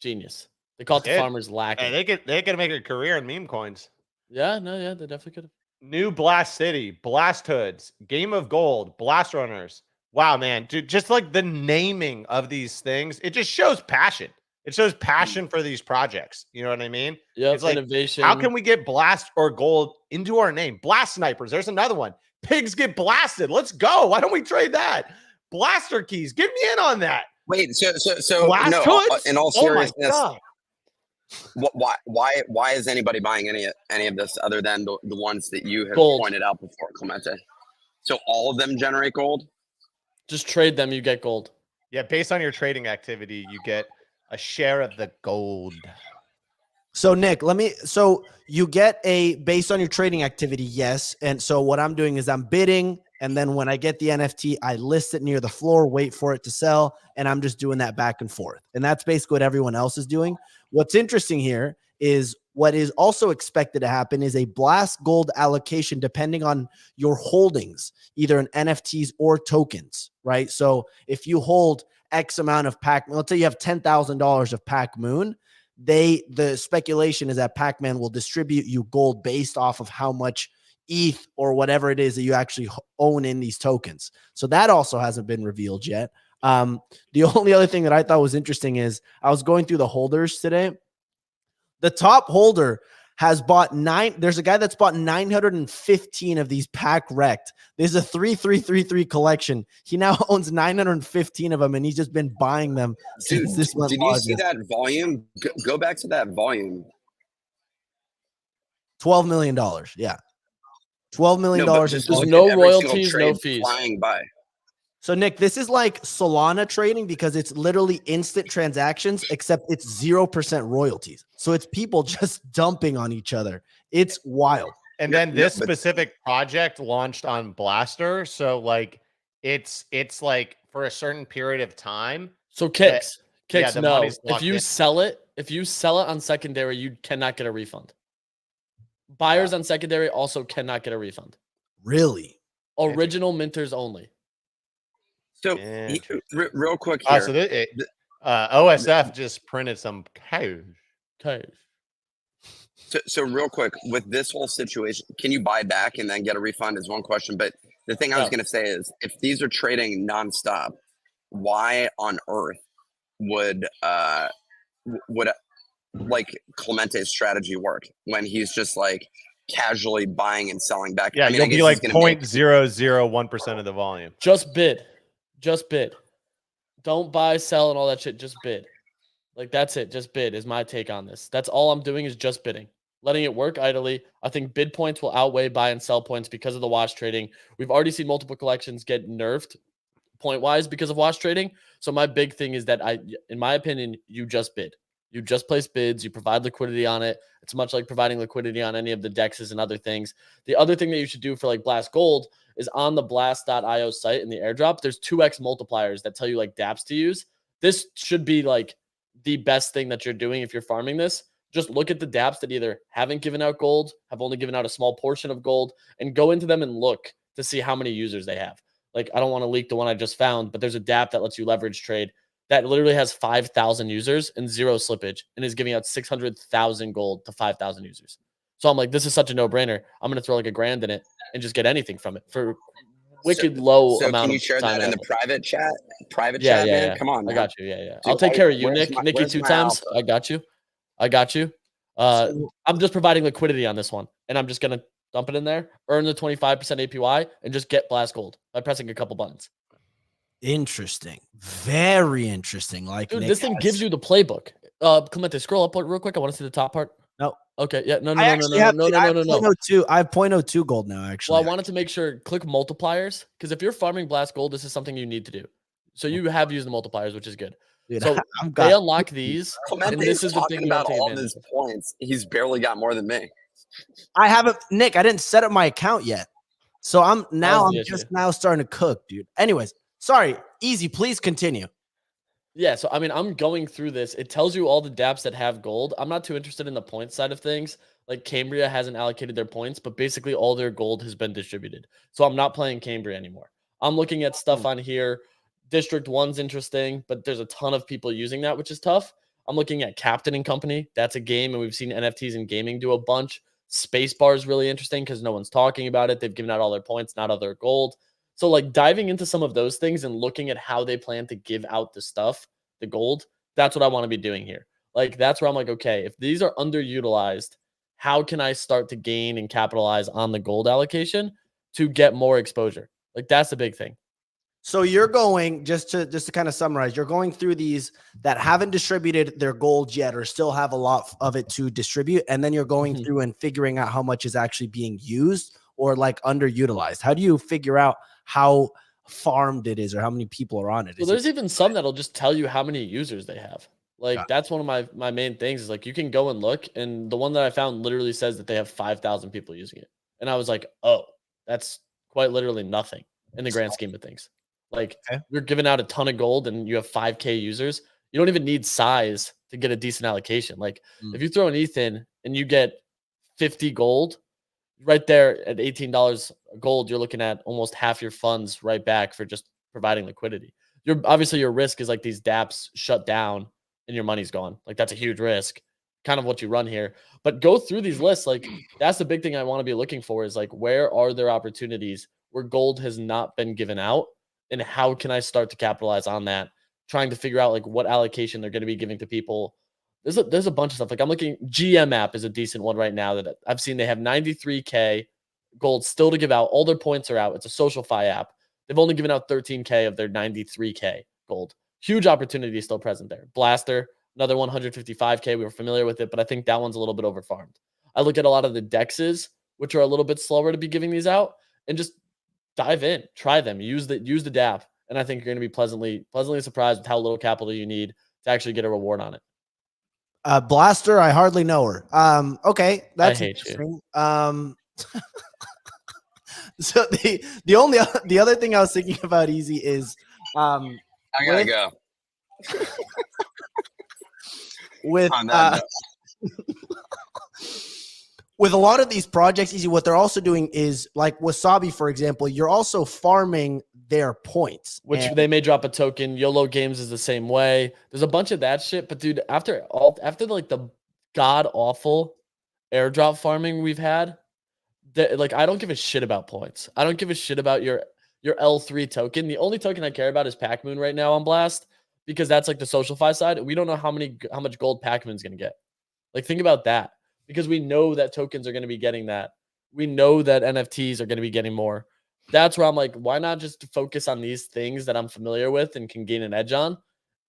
S3: They caught the farmers lacking.
S4: Hey, they could make a career in meme coins.
S3: Yeah, they definitely could have.
S4: New Blast City, Blast Hoods, Game of Gold, Blast Runners. Wow, man. Dude, just like the naming of these things, it just shows passion. It shows passion for these projects. You know what I mean?
S3: Yeah,
S4: it's like,
S3: innovation.
S4: how can we get Blast or Gold into our name? Blast Snipers. There's another one. Pigs get blasted. Let's go. Why don't we trade that? Blaster keys. Get me in on that.
S2: Wait, so
S4: Blast
S2: no,
S4: Hoods?
S2: in all
S4: Oh my
S2: seriousness,
S4: God.
S2: why is anybody buying any of this other than the ones that you have
S3: Gold.
S2: pointed out before, Clemente? So all of them generate gold?
S3: Just trade them, you get gold.
S4: Yeah, based on your trading activity, you get a share of the gold.
S1: So Nick, so you get a based on your trading activity, yes. And so what I'm doing is I'm bidding, and then when I get the NFT, I list it near the floor, wait for it to sell, and I'm just doing that back and forth. And that's basically what everyone else is doing. What's interesting here is what is also expected to happen is a blast gold allocation depending on your holdings, either in NFTs or tokens, right? So if you hold X amount of Pac-Man, let's say you have $10,000 of Pac-Moon, the speculation is that Pac-Man will distribute you gold based off of how much ETH or whatever it is that you actually own in these tokens. So that also hasn't been revealed yet. The only other thing that I thought was interesting is I was going through the holders today. The top holder has bought there's a guy that's bought 915 of these pack wrecked. There's a 3333 collection. He now owns 915 of them, and he's just been buying them since this month.
S2: Did you see that volume? Go back to that volume.
S1: $12 million. Yeah. $12 million.
S3: There's no royalties, no fees.
S2: Flying by.
S1: So, Nick, this is like Solana trading because it's literally instant transactions, except it's 0% royalties. So it's people just dumping on each other. It's wild.
S4: And then this specific project launched on Blaster. So like it's like for a certain period of time.
S3: So Kicks, no. If you
S4: in.
S3: sell it on secondary, you cannot get a refund. Buyers on secondary also cannot get a refund.
S1: Really?
S3: Original minters only.
S2: So real quick here.
S4: So OSF just printed some cash.
S2: So real quick, with this whole situation, can you buy back and then get a refund is one question. But the thing I was going to say is if these are trading nonstop, why on earth would like Clemente's strategy work when he's just like casually buying and selling back?
S4: Yeah, you'll be like 0.001% of the volume.
S3: Just bid. Don't buy, sell, and all that shit. Just bid. Like, that's it. Just bid is my take on this. That's all I'm doing is just bidding. Letting it work idly. I think bid points will outweigh buy and sell points because of the wash trading. We've already seen multiple collections get nerfed point-wise because of wash trading. So my big thing is that in my opinion, you just bid. You just place bids. You provide liquidity on it. It's much like providing liquidity on any of the dexes and other things. The other thing that you should do for like Blast Gold is on the blast.io site in the airdrop, there's 2x multipliers that tell you like dApps to use. This should be like the best thing that you're doing if you're farming this. Just look at the dApps that either haven't given out gold, have only given out a small portion of gold, and go into them and look to see how many users they have. Like, I don't want to leak the one I just found, but there's a dApp that lets you leverage trade that literally has 5,000 users and 0 slippage and is giving out 600,000 gold to 5,000 users. So I'm like, this is such a no-brainer. I'm going to throw like $1,000 in it and just get anything from it for wicked low amount of time.
S2: Can you share that in the private chat?
S3: Yeah.
S2: Man? Come on, man.
S3: I got you. Yeah.
S2: Dude,
S3: I'll take care of you, Nick. Nikki 2 times. I got you. I'm just providing liquidity on this one, and I'm just going to dump it in there, earn the 25% APY, and just get Blast Gold by pressing a couple buttons.
S1: Interesting. Very interesting. Like,
S3: dude,
S1: Nick
S3: this thing gives you the playbook. Clemente, scroll up real quick. I want to see the top part.
S1: No.
S3: Okay. Yeah. No.
S1: I have 0.02 gold now, actually.
S3: Well, I wanted to make sure click multipliers because if you're farming Blast Gold, this is something you need to do. So you have used the multipliers, which is good.
S1: Dude,
S3: so they unlock these.
S2: Clemente
S3: and this is the thing
S2: about all his points. He's barely got more than me.
S1: I haven't, Nick. I didn't set up my account yet, so I'm just now starting to cook, dude. Anyways, Sorry, easy. Please continue.
S3: Yeah, so I mean, I'm going through this. It tells you all the dApps that have gold. I'm not too interested in the point side of things. Like Cambria hasn't allocated their points, but basically all their gold has been distributed. So I'm not playing Cambria anymore. I'm looking at stuff on here. District 1's interesting, but there's a ton of people using that, which is tough. I'm looking at Captain and Company. That's a game, and we've seen NFTs in gaming do a bunch. Spacebar is really interesting because no one's talking about it. They've given out all their points, not all their gold. So like diving into some of those things and looking at how they plan to give out the stuff, the gold, that's what I want to be doing here. Like that's where I'm like, okay, if these are underutilized, how can I start to gain and capitalize on the gold allocation to get more exposure? Like that's the big thing.
S1: So you're going just to kind of summarize, you're going through these that haven't distributed their gold yet or still have a lot of it to distribute, and then you're going through and figuring out how much is actually being used or like underutilized. How do you figure out how farmed it is or how many people are on it?
S3: Well, there's even some that'll just tell you how many users they have. Like that's one of my main things is like you can go and look, and the one that I found literally says that they have 5,000 people using it, and I was like, oh, that's quite literally nothing in the grand scheme of things. Like you're giving out a ton of gold and you have 5K users. You don't even need size to get a decent allocation. Like if you throw an ETH in and you get 50 gold right there at $18 gold, you're looking at almost half your funds right back for just providing liquidity. Obviously your risk is like these dApps shut down and your money's gone. Like that's a huge risk, kind of what you run here. But go through these lists. Like that's the big thing I want to be looking for is like, where are there opportunities where gold has not been given out? And how can I start to capitalize on that? Trying to figure out like what allocation they're going to be giving to people. There's a bunch of stuff. Like I'm looking, GM app is a decent one right now that I've seen. They have 93K gold still to give out. All their points are out. It's a SocialFi app. They've only given out 13K of their 93K gold. Huge opportunity still present there. Blaster, another 155K. We were familiar with it, but I think that one's a little bit overfarmed. I look at a lot of the dexes, which are a little bit slower to be giving these out, and just dive in, try them, use the dApp, and I think you're going to be pleasantly surprised with how little capital you need to actually get a reward on it.
S1: Blaster, I hardly know her. Okay, that's
S3: I hate you.
S1: So the other thing I was thinking about easy is
S2: I gotta go.
S1: With with a lot of these projects, easy, what they're also doing is like Wasabi, for example, you're also farming their points.
S3: Which they may drop a token. YOLO Games is the same way. There's a bunch of that shit. But dude, after like the god awful airdrop farming we've had, like I don't give a shit about points. I don't give a shit about your L3 token. The only token I care about is Pac-Moon right now on Blast because that's like the SocialFi side. We don't know how much gold Pac-Moon's gonna get. Like think about that. Because we know that tokens are going to be getting that. We know that NFTs are going to be getting more. That's where I'm like, why not just focus on these things that I'm familiar with and can gain an edge on?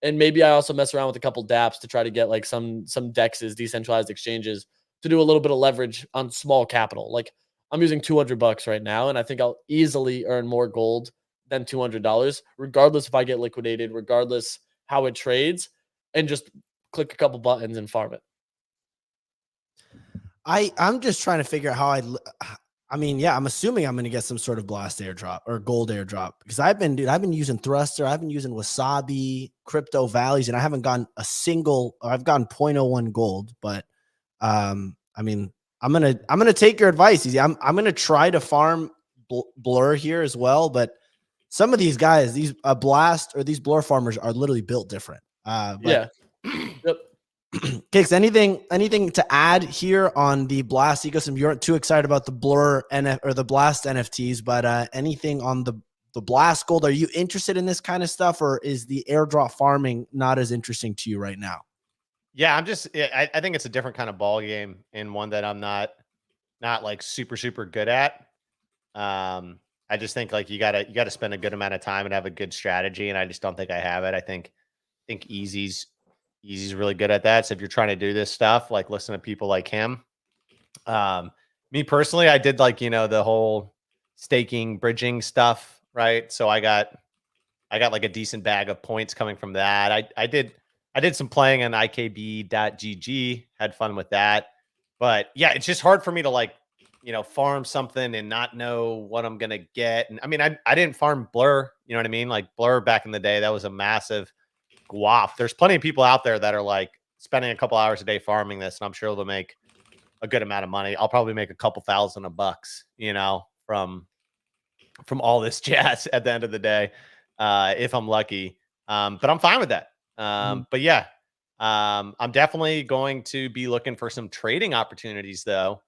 S3: And maybe I also mess around with a couple dApps to try to get like some DEXs, decentralized exchanges, to do a little bit of leverage on small capital. Like I'm using $200 right now, and I think I'll easily earn more gold than $200, regardless if I get liquidated, regardless how it trades, and just click a couple buttons and farm it.
S1: I'm just trying to figure out how I mean, yeah, I'm assuming I'm going to get some sort of blast airdrop or gold airdrop because I've been using Thruster, I've been using Wasabi, Crypto Valleys, and I haven't gotten I've gotten 0.01 gold, but I mean, I'm going to take your advice, Easy. I'm going to try to farm Blur here as well, but some of these guys, these Blast or these Blur farmers are literally built different.
S3: Yeah. Yep.
S1: Kicks, anything to add here on the Blast ecosystem? You aren't too excited about the Blur or the Blast NFTs, but anything on the Blast gold? Are you interested in this kind of stuff, or is the airdrop farming not as interesting to you right now?
S4: Yeah, I think it's a different kind of ball game and one that I'm not like super good at. I just think like you gotta spend a good amount of time and have a good strategy, and I just don't think I have it. I think Easy's really good at that. So if you're trying to do this stuff, like listen to people like him. Me personally, I did like, the whole staking, bridging stuff, right? So I got like a decent bag of points coming from that. I did some playing on ikb.gg, had fun with that. But yeah, it's just hard for me to like farm something and not know what I'm going to get. And I mean, I didn't farm Blur, you know what I mean? Like Blur back in the day, that was a massive guap. There's plenty of people out there that are like spending a couple hours a day farming this, and I'm sure they'll make a good amount of money. I'll probably make a couple $1,000 from all this jazz at the end of the day, if I'm lucky. But I'm fine with that. But yeah, I'm definitely going to be looking for some trading opportunities though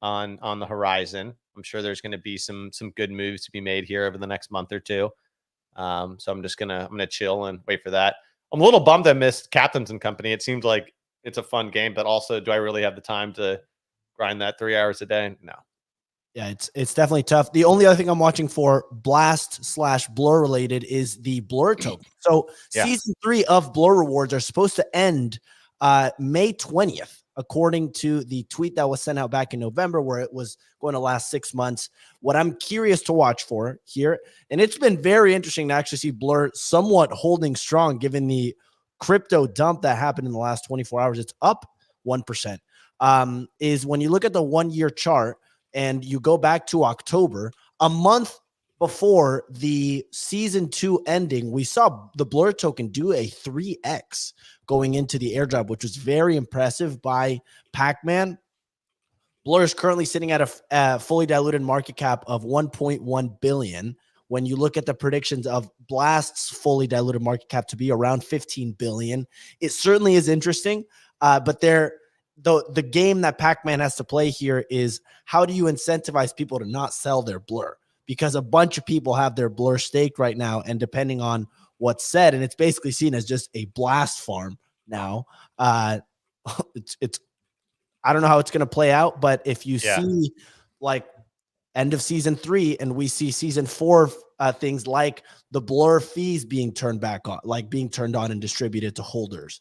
S4: on the horizon. I'm sure there's going to be some good moves to be made here over the next month or two. So I'm gonna chill and wait for that. I'm a little bummed I missed Captains and Company. It seems like it's a fun game, but also, do I really have the time to grind that 3 hours a day? No.
S1: Yeah, it's definitely tough. The only other thing I'm watching for Blast/Blur related is the Blur token. So season 3 of Blur rewards are supposed to end May 20th, according to the tweet that was sent out back in November, where it was going to last 6 months. What I'm curious to watch for here, and it's been very interesting to actually see Blur somewhat holding strong given the crypto dump that happened in the last 24 hours. It's up 1%. Is when you look at the 1-year chart and you go back to October, a month before the season 2 ending, we saw the Blur token do a 3x going into the airdrop, which was very impressive by Pac-Man. Blur is currently sitting at a fully diluted market cap of 1.1 billion. When you look at the predictions of Blast's fully diluted market cap to be around 15 billion, it certainly is interesting. But the game that Pac-Man has to play here is, how do you incentivize people to not sell their Blur? Because a bunch of people have their Blur staked right now, and depending on what's said, and it's basically seen as just a Blast farm now. It's I don't know how it's going to play out, but if you see like end of season 3 and we see season 4 things like the Blur fees being turned back on, like being turned on and distributed to holders.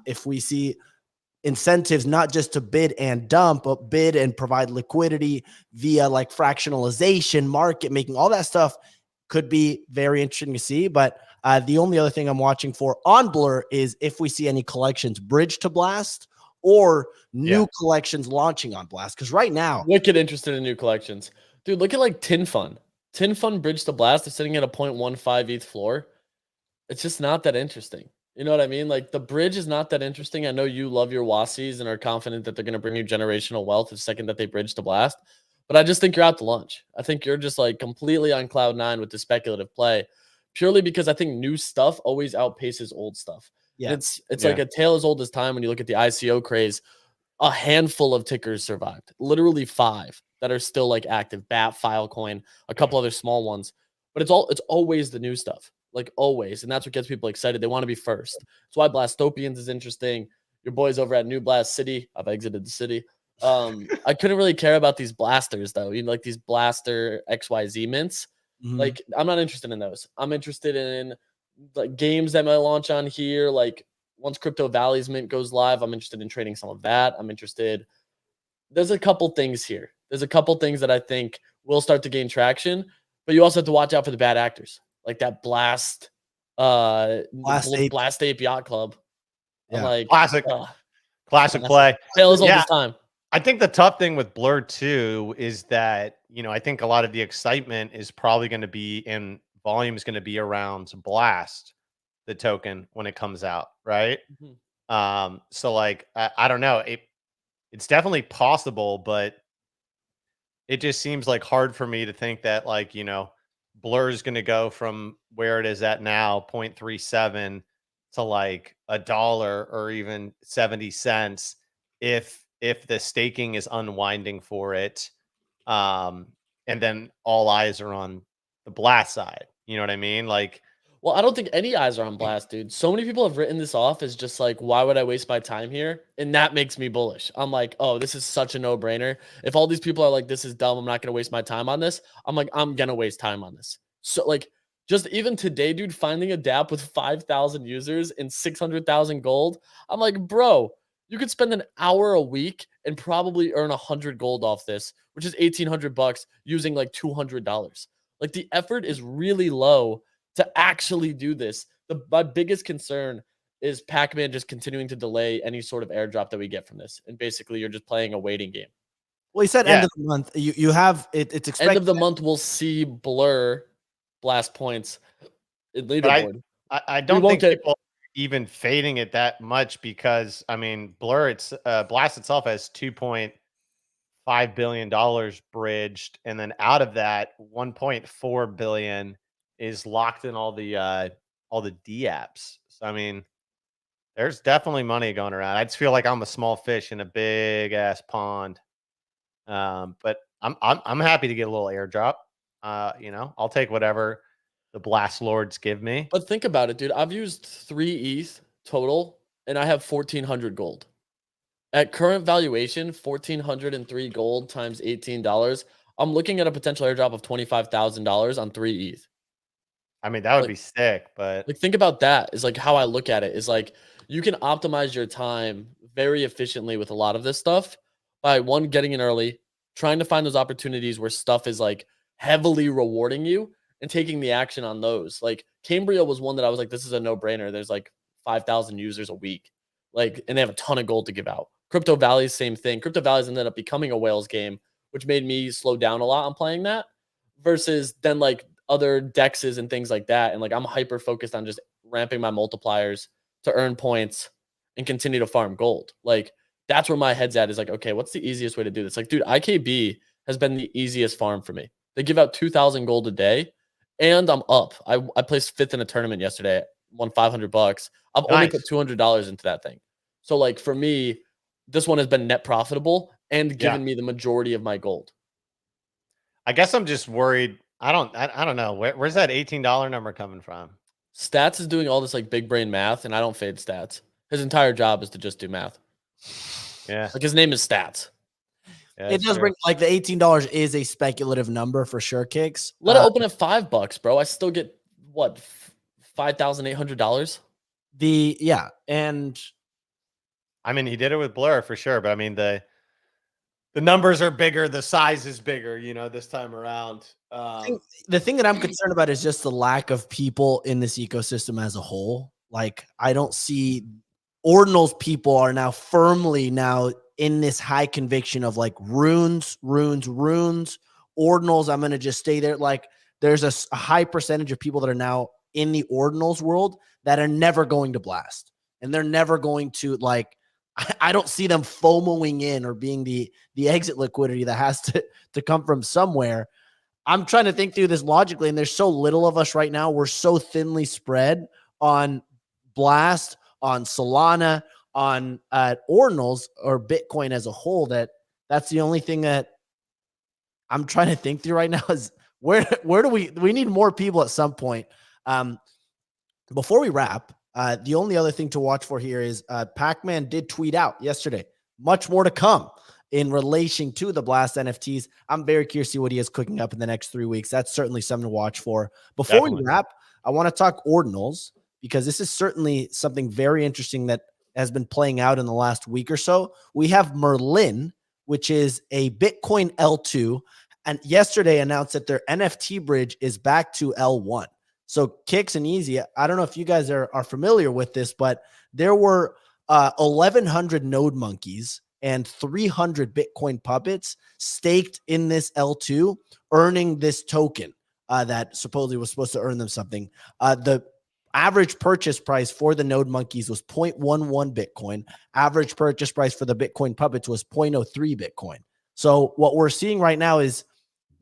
S1: If we see incentives not just to bid and dump, but bid and provide liquidity via like fractionalization, market making, all that stuff could be very interesting to see. But the only other thing I'm watching for on Blur is if we see any collections bridge to Blast or new collections launching on Blast. Because right now,
S3: wicked interested in new collections. Dude, look at like Tin Fun. Tin Fun bridge to Blast is sitting at a 0.15 ETH floor. It's just not that interesting. You know what I mean? Like the bridge is not that interesting. I know you love your Wassies and are confident that they're going to bring you generational wealth the second that they bridge to Blast. But I just think you're out to lunch. I think you're just like completely on cloud 9 with the speculative play, purely because I think new stuff always outpaces old stuff. Yeah. And it's like a tale as old as time when you look at the ICO craze. A handful of tickers survived, literally 5 that are still like active. BAT, Filecoin, a couple other small ones. But it's always the new stuff. Like always. And that's what gets people excited. They want to be first. That's why Blastopians is interesting. Your boys over at New Blast City. I've exited the city. I couldn't really care about these blasters though. You know, like these blaster XYZ mints. Like I'm not interested in those. I'm interested in like games that might launch on here. Like once Crypto Valley's mint goes live, I'm interested in trading some of that. I'm interested. There's a couple things here. There's a couple things that I think will start to gain traction, but you also have to watch out for the bad actors. Like that Blast Ape Yacht Club. Yeah. Like
S4: classic play.
S3: Tales all this time.
S4: I think the tough thing with Blur too is that, I think a lot of the excitement is probably going to be in volume is going to be around Blast, the token, when it comes out. Right. So like, I don't know. It's definitely possible, but it just seems like hard for me to think that like, Blur is going to go from where it is at now, 0.37 to like $1 or even 70 cents if the staking is unwinding for it. And then all eyes are on the Blast side. You know what I mean? Like,
S3: well, I don't think any eyes are on Blast, dude. So many people have written this off as just like, why would I waste my time here? And that makes me bullish. I'm like, oh, this is such a no-brainer. If all these people are like, this is dumb, I'm not going to waste my time on this. I'm like, I'm going to waste time on this. So like, just even today, dude, finding a dApp with 5,000 users and 600,000 gold. I'm like, bro, you could spend an hour a week and probably earn 100 gold off this, which is $1,800 using like $200. Like the effort is really low to actually do this. My biggest concern is Pac-Man just continuing to delay any sort of airdrop that we get from this. And basically you're just playing a waiting game.
S1: Well, he said
S4: Yeah.
S1: end of the month. You have it. It's expected.
S3: End of the month, we'll see Blur blast points in
S4: But
S3: leaderboard.
S4: I don't
S3: won't
S4: think
S3: get-
S4: people are even fading it that much because I mean Blur Blast itself has $2.5 billion bridged, and then out of that 1.4 billion is locked in all the D apps. So I mean, there's definitely money going around. I just feel like I'm a small fish in a big ass pond. But I'm happy to get a little airdrop. I'll take whatever the Blast Lords give me.
S3: But think about it, dude. I've used 3 ETH total, and I have 1,400 gold. At current valuation, 1,403 gold times $18. I'm looking at a potential airdrop of $25,000 on 3 ETH.
S4: I mean, that would
S3: Like-
S4: be sick, but
S3: Like, think about that. Is like how I look at it. Is like you can optimize your time very efficiently with a lot of this stuff by one, getting in early, trying to find those opportunities where stuff is like heavily rewarding you and taking the action on those. Like Cambria was one that I was like, this is a no-brainer. There's like 5,000 users a week. Like, and they have a ton of gold to give out. Crypto Valley, same thing. Crypto Valley's ended up becoming a whales game, which made me slow down a lot on playing that versus then like other dexes and things like that. And like I'm hyper focused on just ramping my multipliers to earn points and continue to farm gold. Like that's where my head's at is like, okay, what's the easiest way to do this? Like, dude, IKB has been the easiest farm for me. They give out 2,000 gold a day and I'm up. I placed 5th in a tournament yesterday, won $500. I've only put $200 into that thing. So like for me, this one has been net profitable and given me the majority of my gold.
S4: I guess I'm just worried. I don't know. Where's that $18 number coming from?
S3: Stats is doing all this like big brain math, and I don't fade Stats. His entire job is to just do math.
S4: Yeah.
S3: Like his name is Stats.
S4: Yeah,
S1: It does bring like the $18 is a speculative number for sure, Kicks.
S3: Let it open at $5, bro. I still get what $5,800.
S1: And
S4: I mean he did it with Blur for sure, but I mean the numbers are bigger, the size is bigger, this time around.
S1: The thing that I'm concerned about is just the lack of people in this ecosystem as a whole. Like I don't see Ordinals people are now firmly in this high conviction of like runes. Ordinals, I'm going to just stay there. Like there's a high percentage of people that are now in the Ordinals world that are never going to blast. And they're never going to like, I don't see them FOMOing in or being the exit liquidity that has to come from somewhere. I'm trying to think through this logically, and there's so little of us right now. We're so thinly spread on Blast, on Solana, on Ordinals or Bitcoin as a whole that's the only thing that I'm trying to think through right now is where do we need more people at some point. Before we wrap, the only other thing to watch for here is Pac-Man did tweet out yesterday, much more to come in relation to the Blast NFTs. I'm very curious to see what he is cooking up in the next 3 weeks. That's certainly something to watch for. Before we wrap, I want to talk Ordinals because this is certainly something very interesting that has been playing out in the last week or so. We have Merlin, which is a Bitcoin L2, and yesterday announced that their NFT bridge is back to L1. So Kicks and Easy, I don't know if you guys are familiar with this, but there were 1,100 node monkeys and 300 Bitcoin puppets staked in this L2, earning this token that supposedly was supposed to earn them something. The average purchase price for the node monkeys was 0.11 Bitcoin. Average purchase price for the Bitcoin puppets was 0.03 Bitcoin. So what we're seeing right now is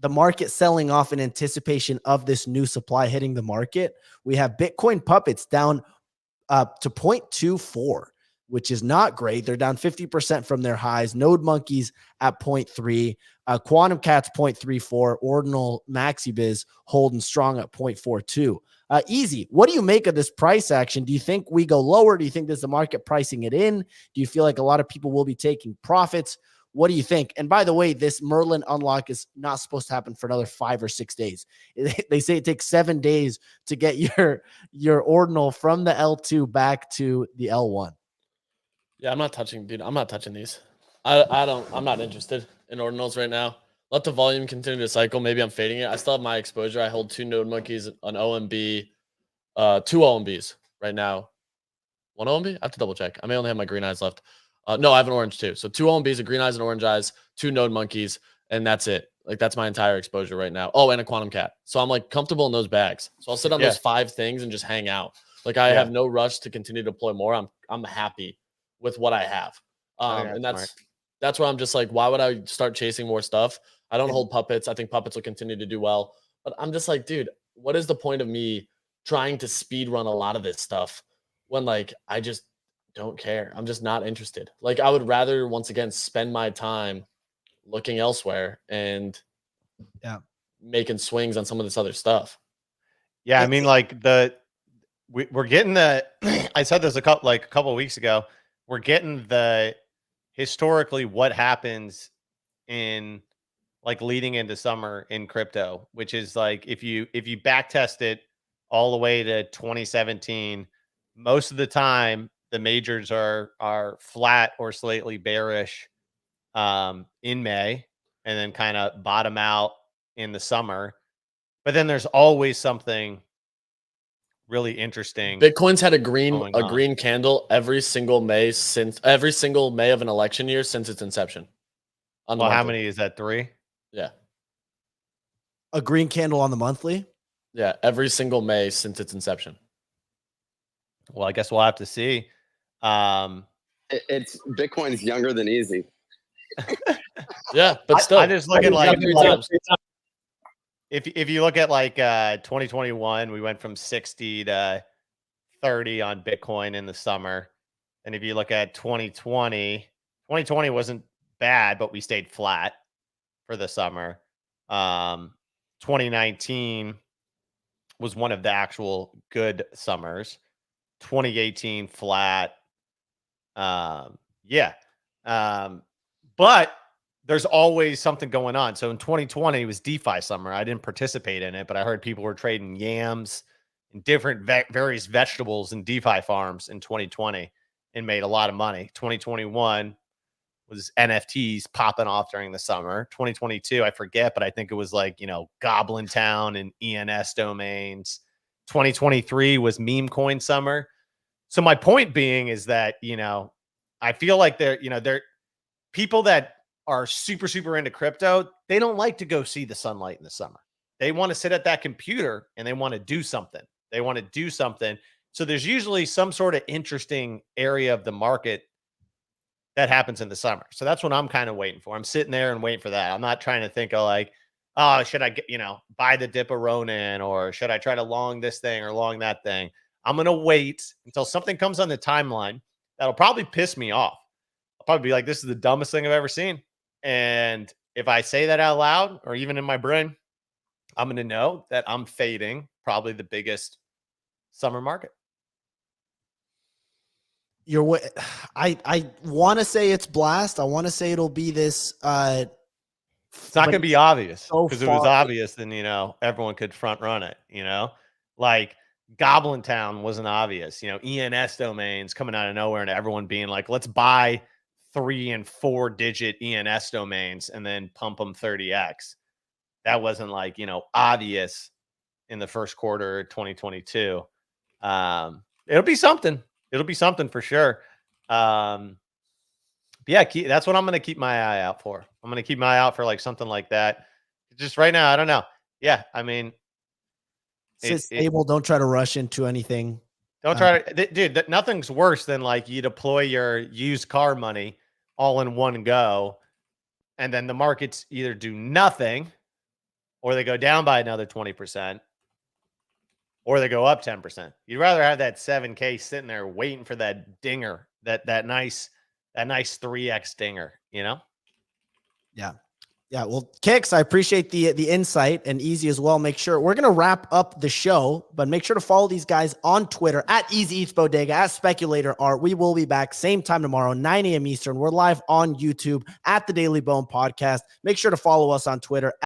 S1: the market selling off in anticipation of this new supply hitting the market. We have Bitcoin puppets down to 0.24, which is not great. They're down 50% from their highs. Node monkeys at 0.3, Quantum Cats 0.34, Ordinal MaxiBiz holding strong at 0.42. Easy. What do you make of this price action? Do you think we go lower? Do you think there's the market pricing it in? Do you feel like a lot of people will be taking profits? What do you think? And by the way, this Merlin unlock is not supposed to happen for another 5 or 6 days. They say it takes 7 days to get your Ordinal from the L2 back to the L1.
S3: Yeah, I'm not touching, dude. I'm not touching these. I'm not interested in Ordinals right now. Let the volume continue to cycle. Maybe I'm fading it. I still have my exposure. I hold 2 node monkeys, an OMB, 2 OMBs right now. 1 OMB? I have to double check. I may only have my green eyes left. No, I have an orange too. So 2 OMBs, a green eyes and orange eyes, 2 node monkeys, and that's it. Like that's my entire exposure right now. Oh, and a quantum cat. So I'm like comfortable in those bags. So I'll sit on those 5 things and just hang out. Like I have no rush to continue to deploy more. I'm happy with what I have. And that's where I'm just like, why would I start chasing more stuff? I don't hold puppets. I think puppets will continue to do well. But I'm just like, dude, what is the point of me trying to speed run a lot of this stuff when like I just don't care? I'm just not interested. Like I would rather once again spend my time looking elsewhere and making swings on some of this other stuff.
S4: Yeah, I mean, like we're getting the. I said this a couple of weeks ago. We're getting the historically what happens in like leading into summer in crypto, which is like if you back test it all the way to 2017, most of the time the majors are flat or slightly bearish in May, and then kind of bottom out in the summer. But then there's always something really interesting.
S3: Bitcoin's had a green candle every single May of an election year since its inception.
S4: Well, how many is that? 3?
S3: Yeah.
S1: A green candle on the monthly?
S3: Yeah, every single May since its inception.
S4: Well, I guess we'll have to see.
S2: It's Bitcoin's younger than easy.
S3: Yeah, but still,
S4: I just look at like if you look at like 2021, we went from 60 to 30 on Bitcoin in the summer. And if you look at 2020 wasn't bad, but we stayed flat for the summer. 2019 was one of the actual good summers. 2018 flat. But there's always something going on. So in 2020, it was DeFi summer. I didn't participate in it, but I heard people were trading yams and different various vegetables in DeFi farms in 2020 and made a lot of money. 2021 was NFTs popping off during the summer. 2022, I forget, but I think it was like, Goblin Town and ENS domains. 2023 was meme coin summer. So my point being is that, I feel like they're people that are super, super into crypto. They don't like to go see the sunlight in the summer. They want to sit at that computer and they want to do something. So there's usually some sort of interesting area of the market that happens in the summer. So that's what I'm kind of waiting for. I'm sitting there and waiting for that. I'm not trying to think of like, oh, should I get, buy the dip of Ronin, or should I try to long this thing or long that thing? I'm going to wait until something comes on the timeline that'll probably piss me off. I'll probably be like, this is the dumbest thing I've ever seen. And if I say that out loud or even in my brain, I'm going to know that I'm fading probably the biggest summer market.
S1: I want to say it's Blast. I want to say it'll be this.
S4: It's not going to be obvious, because
S1: so
S4: it was obvious, then everyone could front run it. Like Goblin Town wasn't obvious. ENS domains coming out of nowhere and everyone being like, let's buy 3 and 4 digit ENS domains and then pump them 30x. That wasn't like obvious in the first quarter of 2022. It'll be something. It'll be something for sure. That's what I'm going to keep my eye out for. I'm going to keep my eye out for like something like that. Just right now, I don't know. Yeah, I mean,
S1: sit stable. Don't try to rush into anything.
S4: Don't try to, dude. Nothing's worse than like you deploy your used car money all in one go, and then the markets either do nothing, or they go down by another 20%, or they go up 10%. You'd rather have that 7K sitting there waiting for that dinger, that nice 3x dinger,
S1: Yeah. Well, Kix, I appreciate the insight, and Easy as well. Make sure we're going to wrap up the show, but make sure to follow these guys on Twitter at Easy Eats Bodega, at Speculator Art. We will be back same time tomorrow, 9 a.m. Eastern. We're live on YouTube at the Daily Bone Podcast. Make sure to follow us on Twitter